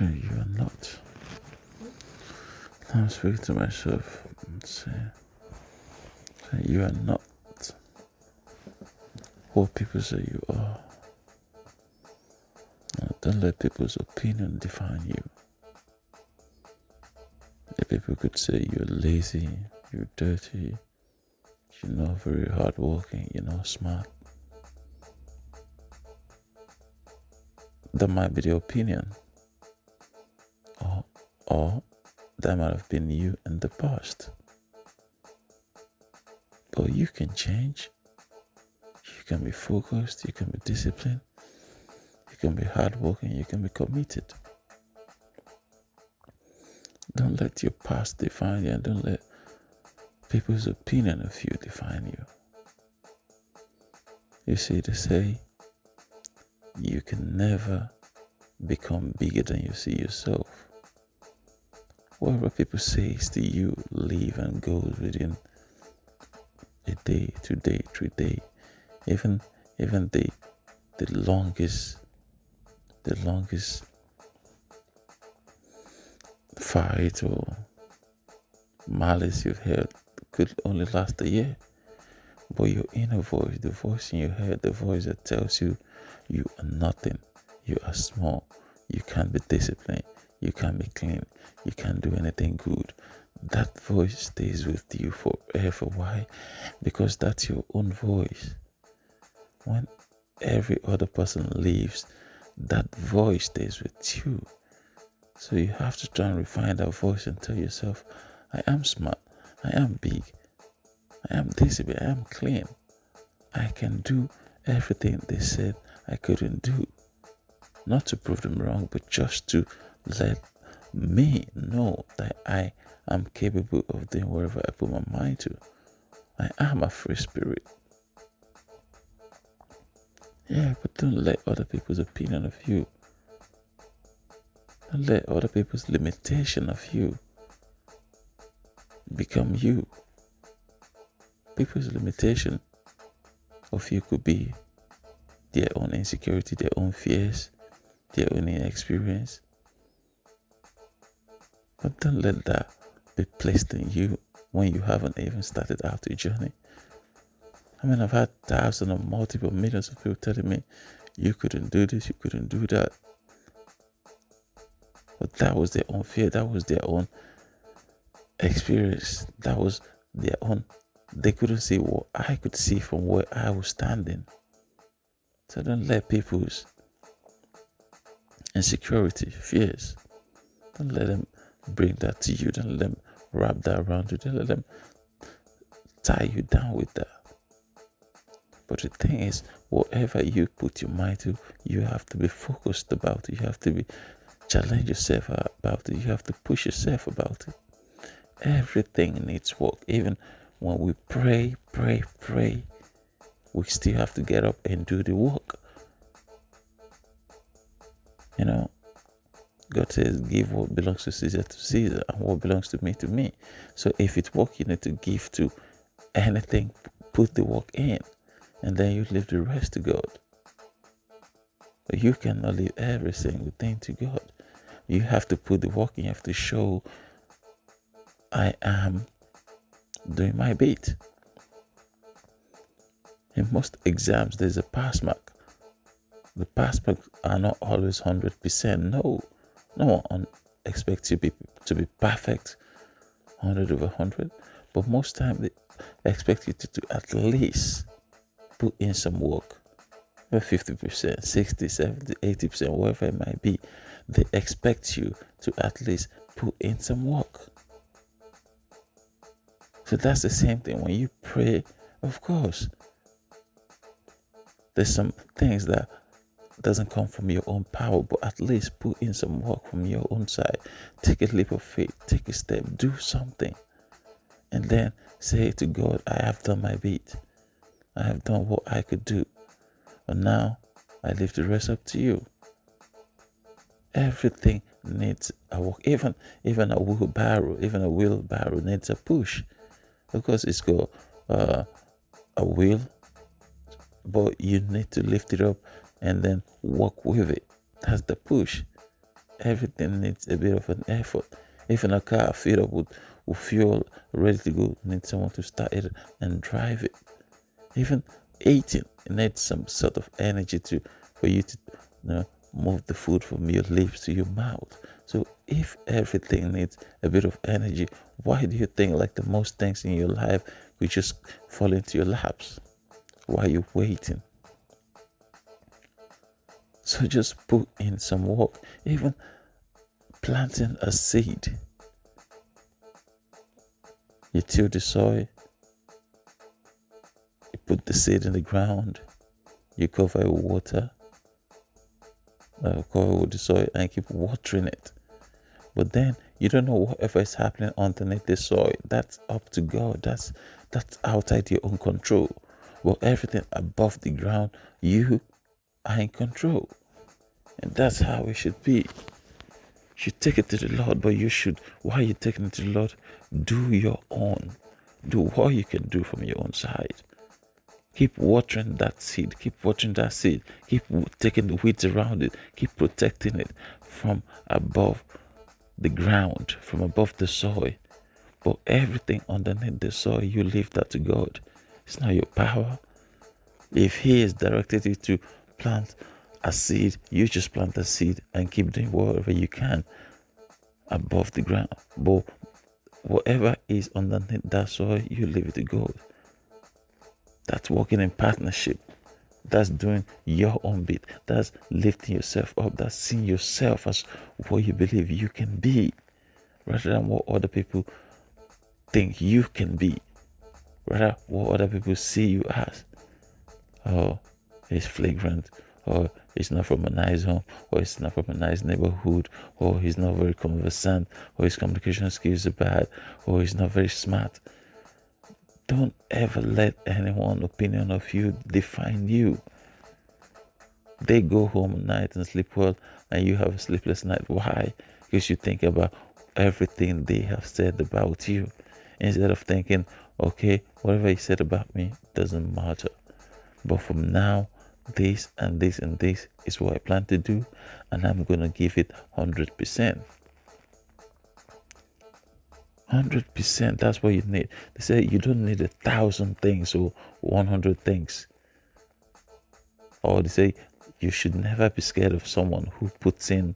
So you are not. I'm speaking to myself and say, so you are not what people say you are. Don't let people's opinion define you. The people could say you're lazy, you're dirty, you're not very hardworking, you're not smart. That might be the opinion. Or that might have been you in the past. But you can change. You can be focused, you can be disciplined, you can be hardworking, you can be committed. Don't let your past define you, and don't let people's opinion of you define you. You see, they say you can never become bigger than you see yourself. Whatever people say to you, live and goes within a day, 2 days, 3 days, even the longest fight or malice you've heard could only last a year. But your inner voice, the voice in your head, the voice that tells you you are nothing, you are small, you can't be disciplined, you can't be clean, you can't do anything good, that voice stays with you forever. Why? Because that's your own voice. When every other person leaves, that voice stays with you. So you have to try and refine that voice and tell yourself, I am smart, I am big, I am disciplined, I am clean. I can do everything they said I couldn't do. Not to prove them wrong, but just to let me know that I am capable of doing whatever I put my mind to. I am a free spirit. Yeah, but don't let other people's opinion of you, don't let other people's limitation of you become you. People's limitation of you could be their own insecurity, their own fears, their own inexperience. But don't let that be placed in you when you haven't even started out your journey. I mean, I've had thousands or multiple millions of people telling me, you couldn't do this, you couldn't do that. But that was their own fear, that was their own experience, that was their own. They couldn't see what I could see from where I was standing. So don't let people's insecurity, fears, don't let them bring that to you. Don't let them wrap that around you. Don't let them tie you down with that. But the thing is, whatever you put your mind to, you have to be focused about it. You have to be challenge yourself about it. You have to push yourself about it. Everything needs work. Even when we pray, we still have to get up and do the work. You know, God says, give what belongs to Caesar, and what belongs to me. So if it's work you need to give to anything, put the work in, and then you leave the rest to God. But you cannot leave every single thing to God. You have to put the work in. You have to show, I am doing my bit. In most exams, there's a pass mark. The pass marks are not always 100%. No one expects you to be perfect, 100 over 100. But most time they expect you to at least put in some work. 50%, 60, 70, 80%, whatever it might be. They expect you to at least put in some work. So that's the same thing when you pray. Of course, there's some things that doesn't come from your own power, but at least put in some work from your own side. Take a leap of faith, take a step, do something, and then say to God, I have done my bit. I have done what I could do, but now I leave the rest up to you. Everything needs a work. Even a wheelbarrow needs a push, because it's got a wheel, but you need to lift it up and then walk with it. That's the push. everything needs a bit of an effort. Even a car filled up with fuel ready to go needs someone to start it and drive it. Even eating needs some sort of energy for you to move the food from your lips to your mouth. So if everything needs a bit of energy, why do you think like the most things in your life will just fall into your laps while you're waiting? So just put in some work. Even planting a seed, you till the soil, you put the seed in the ground, you cover it with water, cover it with the soil, and keep watering it. But then you don't know whatever is happening underneath the soil. That's up to God. That's outside your own control. But everything above the ground, you are in control. And that's how it should be. You should take it to the Lord, but you should, while you're taking it to the Lord, do your own. Do what you can do from your own side. Keep watering that seed. Keep watering that seed. Keep taking the weeds around it. Keep protecting it from above the ground, from above the soil. But everything underneath the soil, you leave that to God. It's not your power. If He has directed you to plant a seed, you just plant a seed and keep doing whatever you can above the ground. But whatever is underneath that soil, you leave it to God. That's working in partnership. That's doing your own bit. That's lifting yourself up. That's seeing yourself as what you believe you can be, rather than what other people think you can be, rather what other people see you as. Oh, it's flagrant, or it's not from a nice home, or it's not from a nice neighborhood, or he's not very conversant, or his communication skills are bad, or he's not very smart. Don't ever let anyone's opinion of you define you. They go home at night and sleep well, and you have a sleepless night. Why? Because you think about everything they have said about you, instead of thinking, okay, whatever he said about me doesn't matter. But from now, this and this and this is what I plan to do, and I'm going to give it 100%. 100%, that's what you need. They say you don't need 1,000 things or 100 things. Or they say you should never be scared of someone who puts in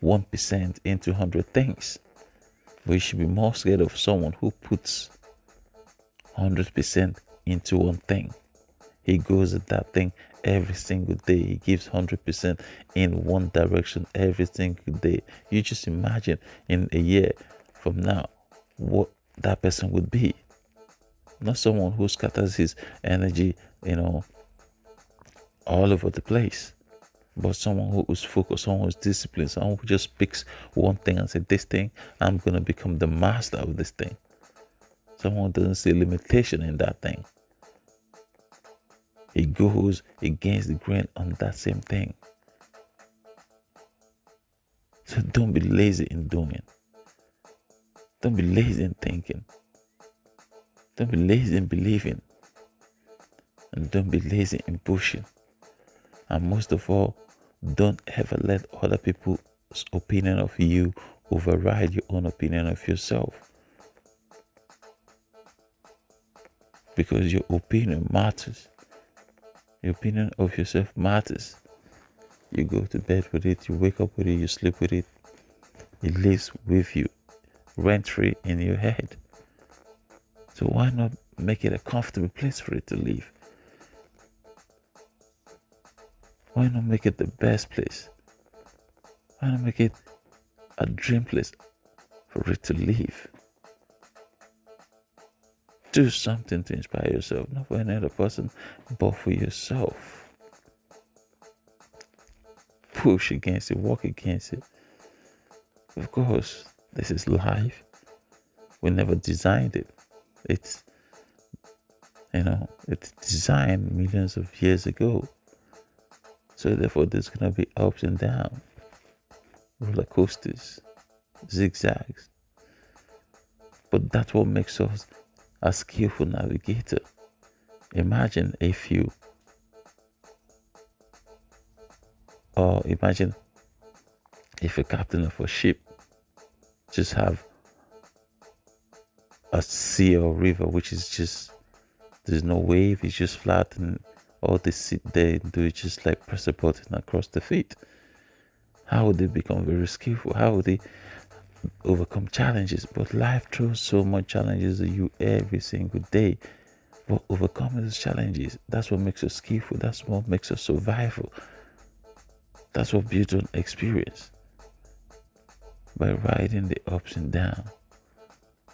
1% into 100 things. But you should be more scared of someone who puts 100% into one thing. He goes at that thing every single day. He gives 100% in one direction every single day. You just imagine in a year from now what that person would be. Not someone who scatters his energy, all over the place, but someone who is focused, someone who's disciplined, someone who just picks one thing and says, this thing, I'm going to become the master of this thing. Someone who doesn't see limitation in that thing. He goes against the grain on that same thing. So don't be lazy in doing. Don't be lazy in thinking. Don't be lazy in believing. And don't be lazy in pushing. And most of all, don't ever let other people's opinion of you override your own opinion of yourself. Because your opinion matters. Your opinion of yourself matters. You go to bed with it, you wake up with it, you sleep with it. It lives with you, rent-free in your head. So why not make it a comfortable place for it to live? Why not make it the best place? Why not make it a dream place for it to live? Do something to inspire yourself, not for any other person, but for yourself. Push against it, walk against it. Of course, this is life. We never designed it. It's designed millions of years ago. So therefore, there's going to be ups and downs, roller coasters, zigzags. But that's what makes us a skillful navigator. Imagine If a captain of a ship just have a sea or river which is just, there's no wave, it's just flat, and all they sit there and do is just like press a button across the feet, how would they become very skillful? How would they overcome challenges? But life throws so much challenges at you every single day. But overcoming those challenges, that's what makes us skillful. That's what makes us survival. That's what builds on experience. By riding the ups and downs,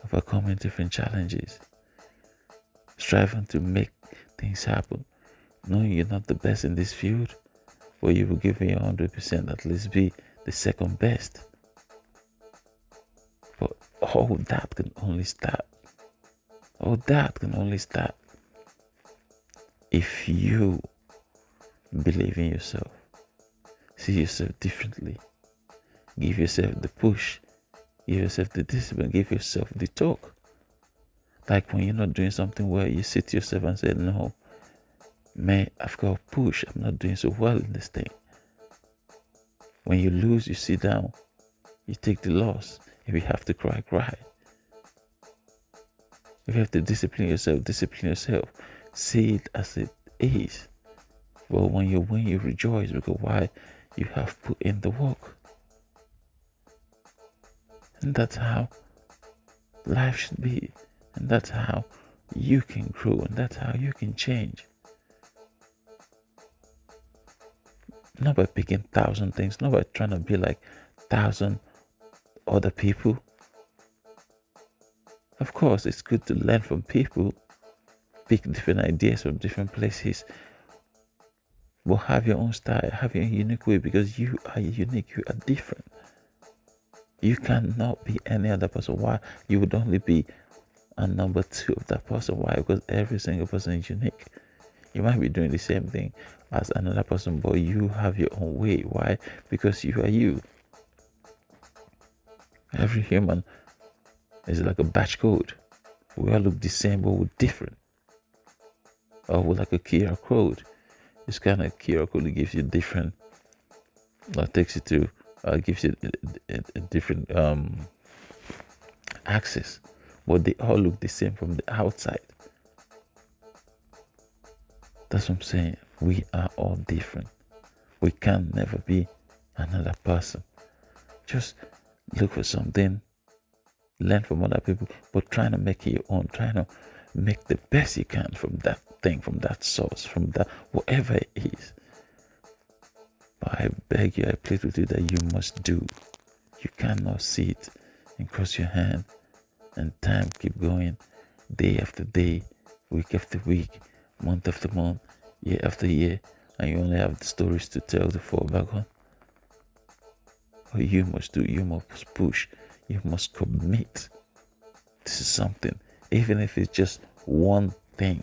overcoming different challenges, striving to make things happen, knowing you're not the best in this field, but you will give it your 100%, at least be the second best. But all that can only start. All that can only start if you believe in yourself, see yourself differently, give yourself the push, give yourself the discipline, give yourself the talk. Like when you're not doing something well, you sit to yourself and say, no, man, I've got to push. I'm not doing so well in this thing. When you lose, you sit down, you take the loss. If you have to cry, cry. If you have to discipline yourself, discipline yourself. See it as it is. But when you win, you rejoice because why? You have put in the work. And that's how life should be. And that's how you can grow. And that's how you can change. Not by picking 1,000 things, not by trying to be like 1,000 other people. Of course, it's good to learn from people, pick different ideas from different places, but have your own style, have your unique way, because you are unique, you are different. You cannot be any other person. Why? You would only be a number 2 of that person. Why? Because every single person is unique. You might be doing the same thing as another person, but you have your own way. Why? Because you are you. Every human is like a batch code. We all look the same, but we're different. Or we're like a QR code. This kind of QR code gives you different, takes you to, gives you a different access, but they all look the same from the outside. That's what I'm saying. We are all different. We can never be another person. Just look for something, learn from other people, but trying to make it your own, trying to make the best you can from that thing, from that source, from that, whatever it is. But I beg you, I plead with you that you must do. You cannot sit and cross your hand and time keep going, day after day, week after week, month after month, year after year, and you only have the stories to tell to fall back on. What you must do, you must push, you must commit. This is something, even if it's just one thing.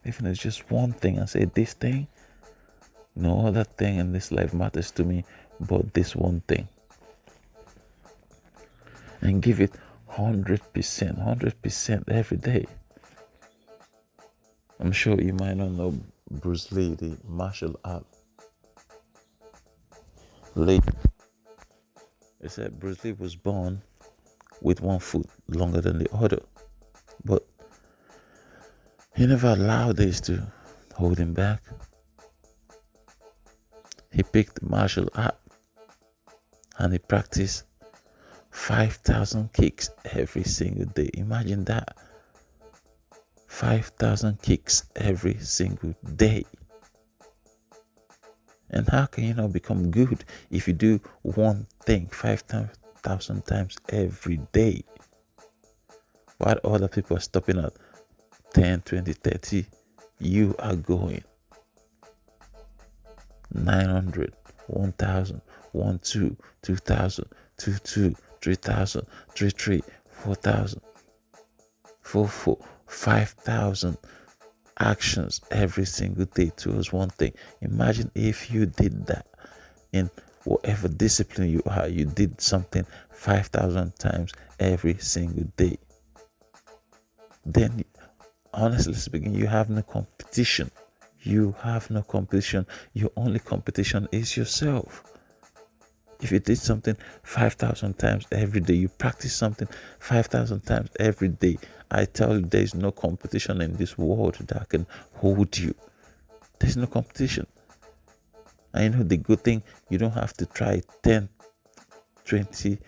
Even if it's just one thing, and say, this thing, no other thing in this life matters to me but this one thing. And give it 100% every day. I'm sure you might not know Bruce Lee, the martial art. They said Bruce Lee was born with one foot longer than the other, but he never allowed this to hold him back. He picked martial art and he practiced 5,000 kicks every single day. Imagine that. 5,000 kicks every single day. And how can you not become good if you do one thing 5,000 times every day? While other people are stopping at 10, 20, 30, you are going 900, 1,000, 1,2, 2,000, 2,2, 3,000, 3,3, 4,000, 4,4, 5,000 actions every single day towards one thing. Imagine if you did that in whatever discipline you are, you did something 5,000 times every single day. Then, honestly speaking, you have no competition. You have no competition. Your only competition is yourself. If you did something 5,000 times every day, you practice something 5,000 times every day, I tell you, there is no competition in this world that can hold you. There's no competition. And you know the good thing, you don't have to try 10, 20,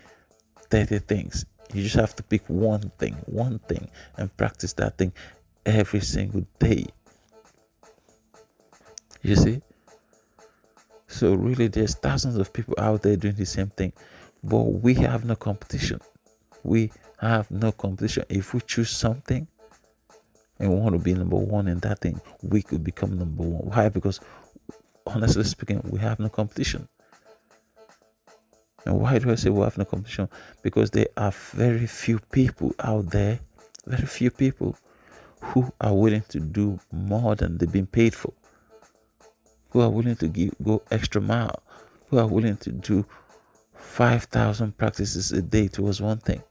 30 things. You just have to pick one thing, and practice that thing every single day. You see? So really, there's thousands of people out there doing the same thing, but we have no competition. We have no competition. If we choose something and we want to be number one in that thing, we could become number one. Why? Because honestly speaking, we have no competition. And why do I say we have no competition? Because there are very few people out there, very few people who are willing to do more than they've been paid for, who are willing to go extra mile, who are willing to do 5,000 practices a day towards one thing,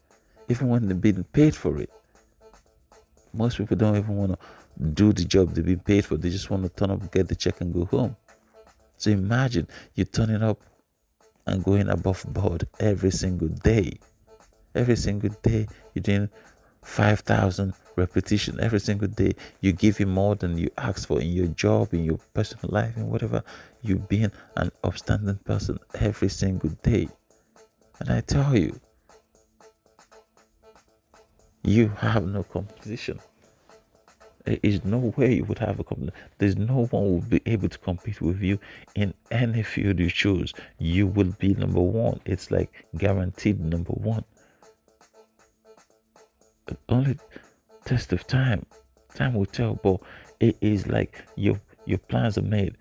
even when they've been paid for it. Most people don't even want to do the job they've been paid for. They just want to turn up, get the check, and go home. So imagine you turning up and going above board every single day. Every single day you're doing 5,000 repetition. Every single day you give him more than you ask for in your job, in your personal life, and whatever. You being an upstanding person every single day. And I tell you, you have no competition. There is no way you would have a competition. There's no one who will be able to compete with you in any field you choose. You will be number one. It's like guaranteed number one. Only test of time will tell, but it is like your plans are made.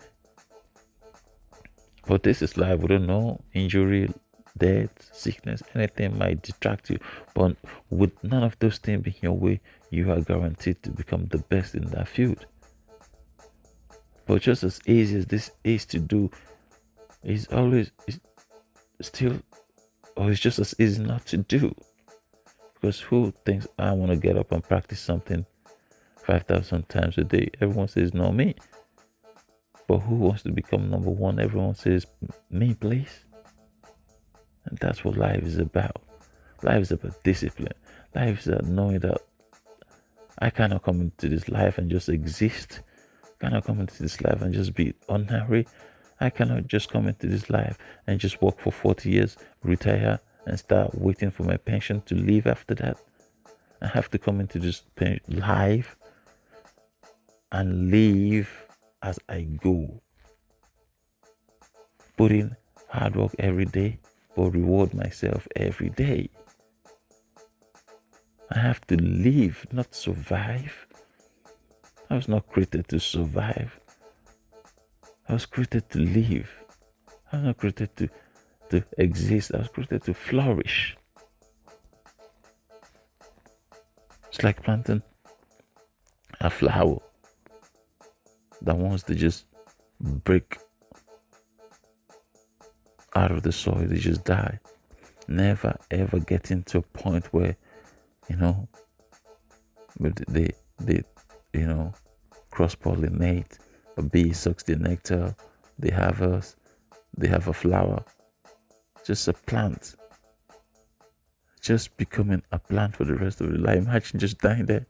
But this is life. We don't know. Injury, death, sickness, anything might distract you, but with none of those things being your way, you are guaranteed to become the best in that field. But just as easy as this is to do, it's just as easy not to do. Because who thinks I want to get up and practice something 5,000 times a day? Everyone says no, me. But who wants to become number one? Everyone says me, please. And that's what life is about. Life is about discipline. Life is about knowing that I cannot come into this life and just exist. I cannot come into this life and just be ordinary. I cannot just come into this life and just work for 40 years, retire, and start waiting for my pension to leave after that. I have to come into this life and live as I go. Put in hard work every day, but reward myself every day. I have to live, not survive. I was not created to survive. I was created to live. I was not created to exist. I was created to flourish. It's like planting a flower that wants to just break out of the soil, they just die. Never ever getting to a point where, they cross-pollinate. A bee sucks the nectar, they have a flower. Just a plant. Just becoming a plant for the rest of the life. Imagine just dying there.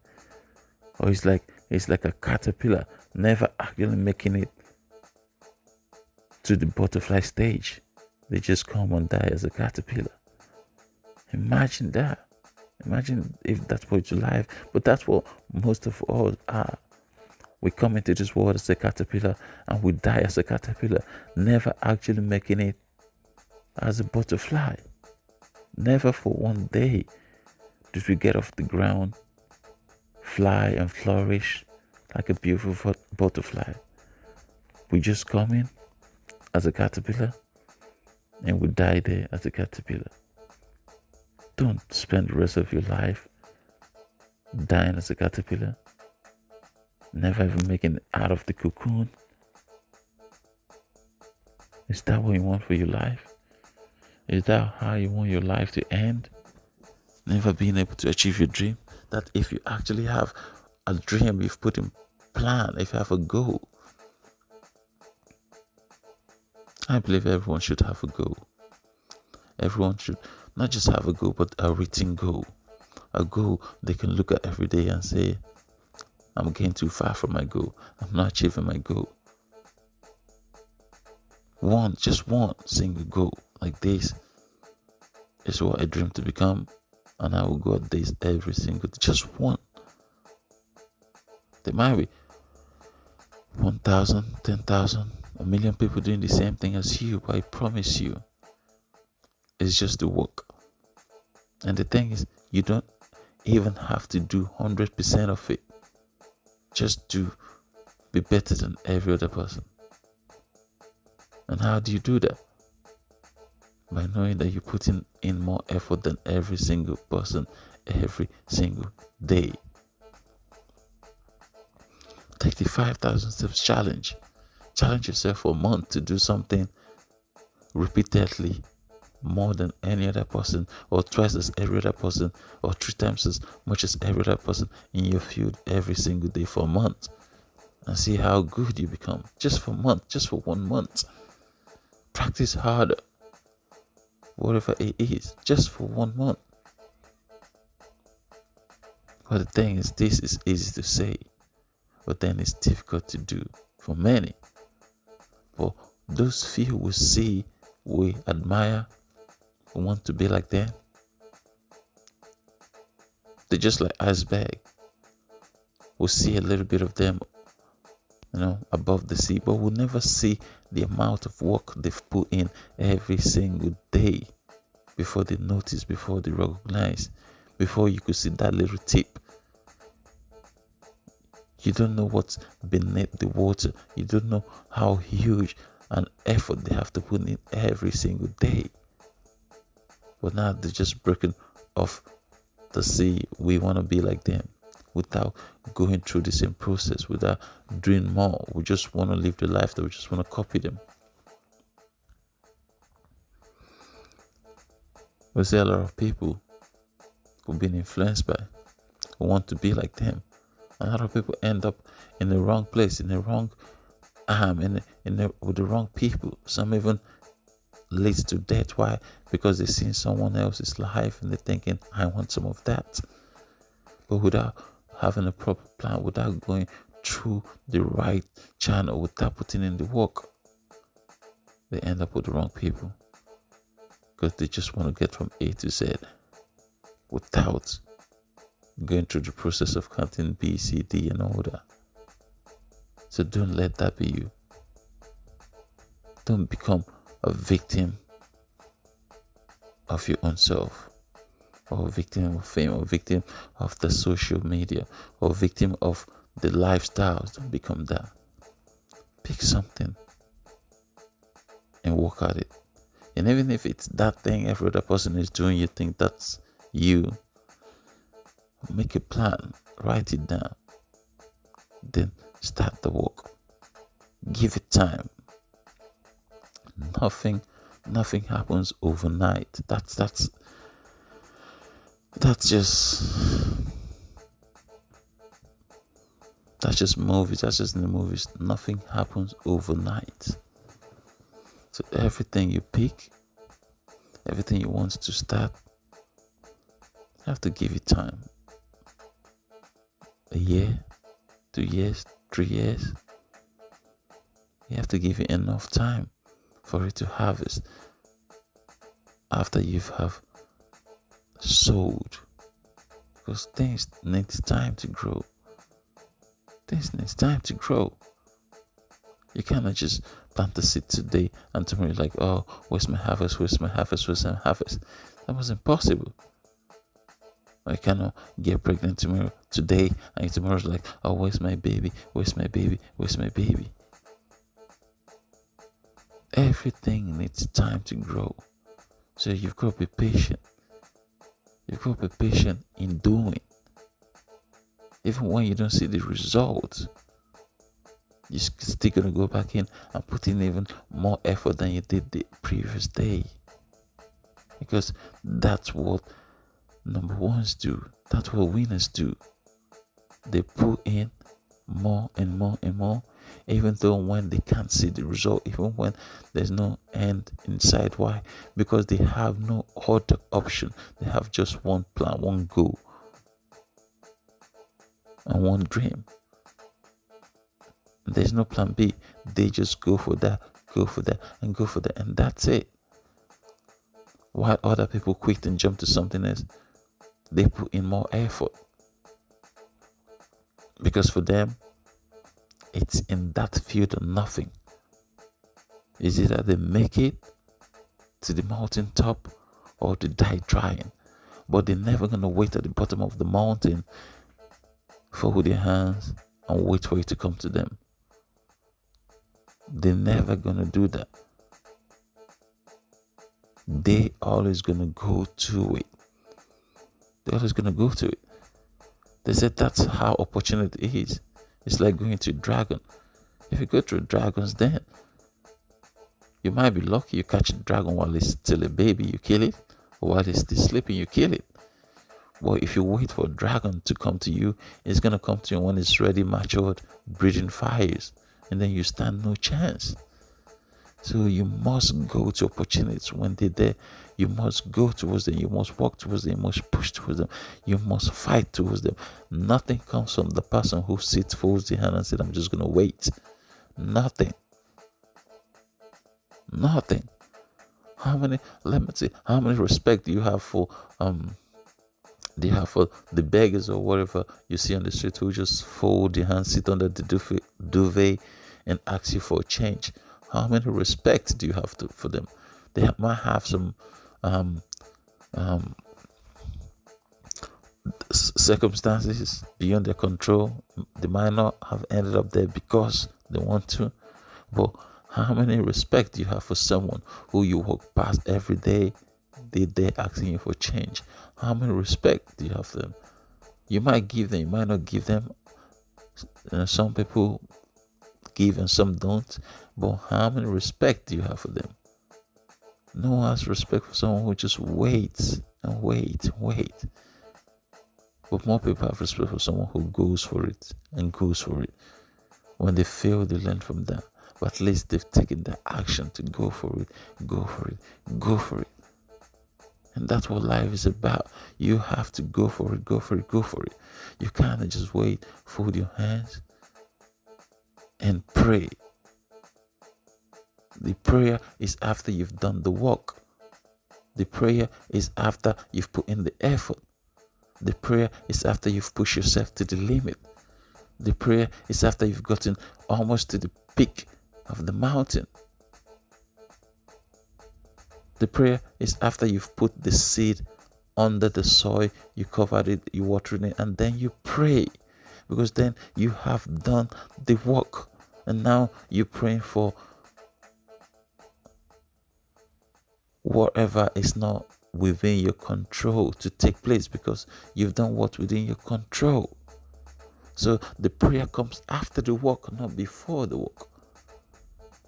Or it's like a caterpillar, never actually making it to the butterfly stage. They just come and die as a caterpillar. Imagine that. Imagine if that was your life. But that's what most of us are. We come into this world as a caterpillar and we die as a caterpillar, never actually making it as a butterfly. Never for one day did we get off the ground, fly and flourish like a beautiful butterfly. We just come in as a caterpillar and we die there as a caterpillar. Don't spend the rest of your life dying as a caterpillar, never even making it out of the cocoon. Is that what you want for your life? Is that how you want your life to end? Never being able to achieve your dream? That if you actually have a dream, you've put in plan, if you have a goal. I believe everyone should have a goal. Everyone should not just have a goal, but a written goal. A goal they can look at every day and say, I'm getting too far from my goal. I'm not achieving my goal. Just one single goal. Like this is what I dream to become. And I will go at this every single day. Just one. There might be 1,000, 10,000, a million people doing the same thing as you, but I promise you, it's just the work. And the thing is, you don't even have to do 100% of it just to be better than every other person. And how do you do that? By knowing that you're putting in more effort than every single person every single day. Take the 5,000 steps challenge. Challenge yourself for a month to do something repeatedly more than any other person, or twice as every other person, or 3 times as much as every other person in your field every single day for a month. And see how good you become. Just for a month, just for 1 month. Practice harder. Whatever it is, just for 1 month. But the thing is, this is easy to say, but then it's difficult to do for many. For those few we see, we admire, we want to be like them. They're just like iceberg. We'll see a little bit of them, above the sea, but we'll never see the amount of work they've put in every single day before they notice, before they recognize, before you could see that little tip. You don't know what's beneath the water. You don't know how huge an effort they have to put in every single day. But now they're just breaking off the sea. We want to be like them without going through the same process, without doing more. We just want to live the life that we just want to copy them. We see a lot of people who've been influenced by, who want to be like them. A lot of people end up in the wrong place, in the wrong arm, with the wrong people. Some even leads to death. Why? Because they've seen someone else's life and they're thinking, I want some of that. But without having a proper plan, without going through the right channel, without putting in the work, they end up with the wrong people. Because they just want to get from A to Z without going through the process of counting B, C, D, and all that. So don't let that be you. Don't become a victim of your own self, or a victim of fame, or a victim of the social media, or a victim of the lifestyles. Don't become that. Pick something and work at it. And even if it's that thing every other person is doing, you think that's you, make a plan, write it down, then start the work. Give it time. Nothing happens overnight. That's just movies. That's just in the movies. Nothing happens overnight. So everything you pick, everything you want to start, you have to give it time. A year, 2 years, 3 years. You have to give it enough time for it to harvest after you have sowed. Because things need time to grow. Things need time to grow. You cannot just plant the seed today and tomorrow you're like, oh, where's my harvest? Where's my harvest? Where's my harvest? That was impossible. I cannot get pregnant today, and tomorrow's like, oh, where's my baby? Where's my baby? Where's my baby? Everything needs time to grow. So you've got to be patient. You've got to be patient in doing. Even when you don't see the results, you're still going to go back in and put in even more effort than you did the previous day. Because that's what number ones do. That's what winners do. They put in more and more and more, even though when they can't see the result, even when there's no end in sight. Why? Because they have no other option. They have just one plan, one goal, and one dream. There's no plan B. They just go for that, and go for that, and that's it. While other people quit and jump to something else, they put in more effort. Because for them, it's in that field or nothing. Is it that they make it to the mountain top or they die trying? But they're never going to wait at the bottom of the mountain, fold their hands, and wait for it to come to them. They're never going to do that. They always going to go to it. They're always going to go to it. They said that's how opportunity is. It's like going to a dragon. If you go to a dragon's den, you might be lucky you catch a dragon while it's still a baby, you kill it. Or while it's still sleeping, you kill it. But if you wait for a dragon to come to you, it's going to come to you when it's ready, matured, breathing fires. And then you stand no chance. So you must go to opportunities when they're there. You must go towards them. You must walk towards them. You must push towards them. You must fight towards them. Nothing comes from the person who sits, folds their hand and said, I'm just going to wait. Nothing. How many respect do you have for the beggars or whatever you see on the street who just fold their hands, sit under the duvet and ask you for a change? How many respect do you have for them? They might have some circumstances beyond their control. They might not have ended up there because they want to. But how many respect do you have for someone who you walk past every day? They're asking you for change. How many respect do you have for them? You might give them, you might not give them. Some people give and some don't. But how many respect do you have for them? No one has respect for someone who just waits and wait. But more people have respect for someone who goes for it and goes for it. When they fail, they learn from that. But at least they've taken the action to go for it. And that's what life is about. You have to go for it. You can't just wait, fold your hands, and pray. The prayer is after you've done the work. The prayer is after you've put in the effort. The prayer is after you've pushed yourself to the limit. The prayer is after you've gotten almost to the peak of the mountain. The prayer is after you've put the seed under the soil, you covered it, you watered it, and then you pray. Because then you have done the work. And now you're praying for whatever is not within your control to take place, because you've done what's within your control. So the prayer comes after the work, not before the work.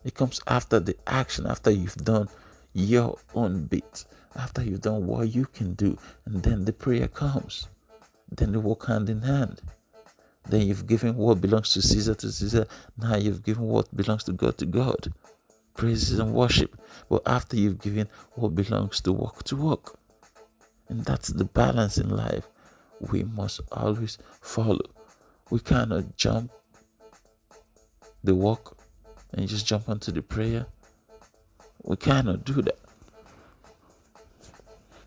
It comes after the action, after you've done your own bit, after you've done what you can do, and then the prayer comes. Then they walk hand in hand. Then you've given what belongs to Caesar to Caesar. Now you've given what belongs to God. Praises and worship. But after you've given what belongs to work. And that's the balance in life we must always follow. We cannot jump the work and just jump onto the prayer. We cannot do that.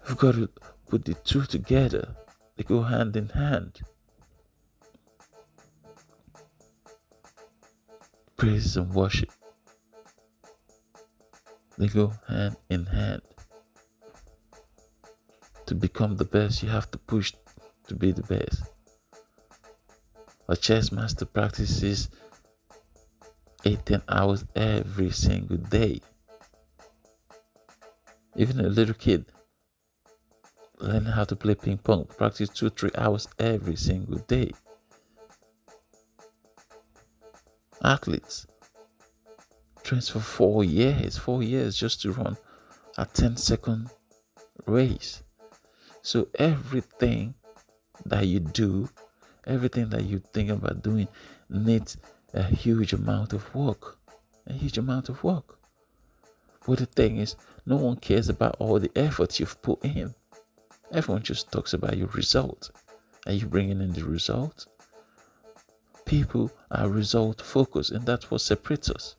We've got to put the two together. They go hand in hand. Praise and worship, they go hand in hand. To become the best, you have to push to be the best. A chess master practices 8-10 hours every single day. Even a little kid learning how to play ping pong practice 2-3 hours every single day. Athletes trains for 4 years just to run a 10-second race. So everything that you do, everything that you think about doing needs a huge amount of work. A huge amount of work. But the thing is, no one cares about all the effort you've put in. Everyone just talks about your result. Are you bringing in the result? People are result focused, and that's what separates us.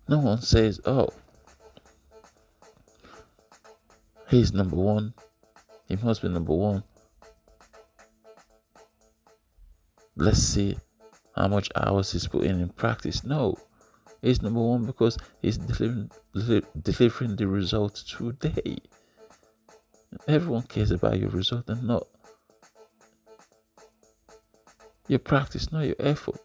No one says, oh, he's number one. He must be number one. Let's see how much hours he's put in practice. No, he's number one because he's delivering the result today. Everyone cares about your result and not your practice, not your effort.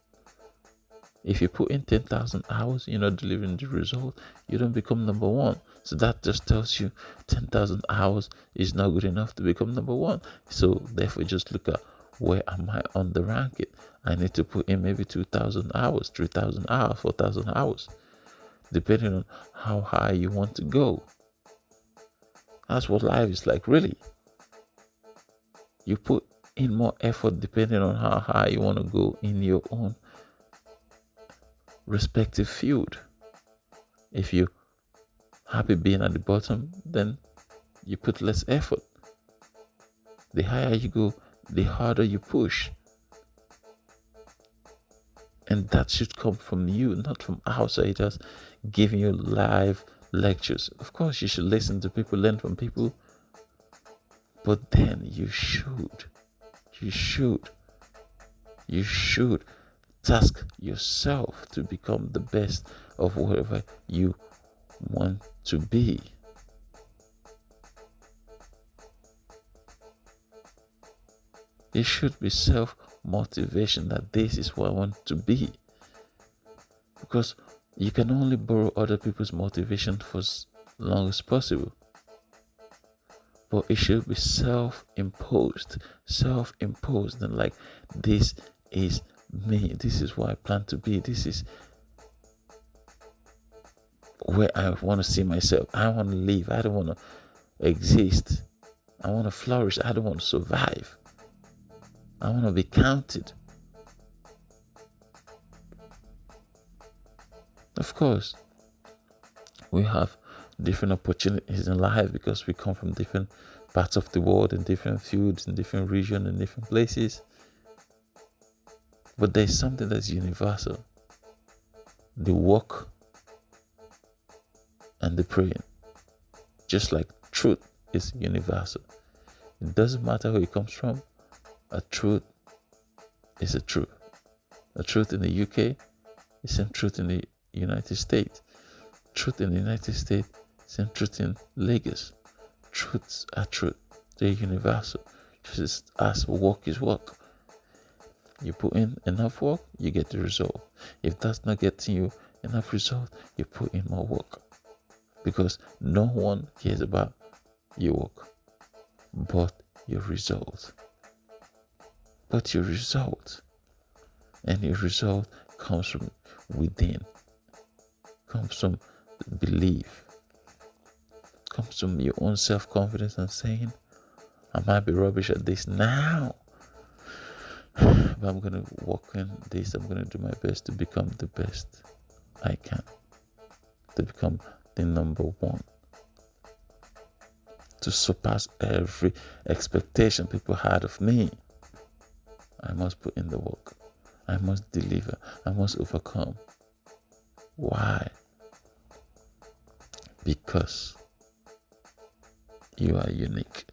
If you put in 10,000 hours, you're not delivering the result, you don't become number one. So that just tells you 10,000 hours is not good enough to become number one. So therefore, just look at where am I on the ranking. I need to put in maybe 2,000 hours, 3,000 hours, 4,000 hours, depending on how high you want to go. That's what life is like, really. You put in more effort depending on how high you want to go in your own respective field. If you're happy being at the bottom, then you put less effort. The higher you go, the harder you push. And that should come from you, not from outsiders giving you live lectures. Of course, you should listen to people, learn from people, but then you should task yourself to become the best of whatever you want to be. It should be self-motivation that this is what I want to be. Because you can only borrow other people's motivation for as long as possible. But it should be self-imposed, and like, this is me, this is what I plan to be, this is where I want to see myself. I want to live. I don't want to exist. I want to flourish. I don't want to survive. I want to be counted. Of course, we have different opportunities in life because we come from different parts of the world, in different fields, in different regions, in different places. But there's something that's universal: the work and the praying. Just like truth is universal. It doesn't matter who it comes from. A truth is a truth. A truth in the UK is same truth in the United States. Truth in the United States, same truth in Lagos. Truths are truth. They're universal. Just as work is work. You put in enough work, you get the result. If that's not getting you enough result, you put in more work. Because no one cares about your work but your result. But your result. And your result comes from within. Comes from belief. Comes from your own self-confidence and saying, I might be rubbish at this now, but I'm going to work in this. I'm going to do my best to become the best I can. To become the number one. To surpass every expectation people had of me. I must put in the work. I must deliver. I must overcome. Why? Because you are unique.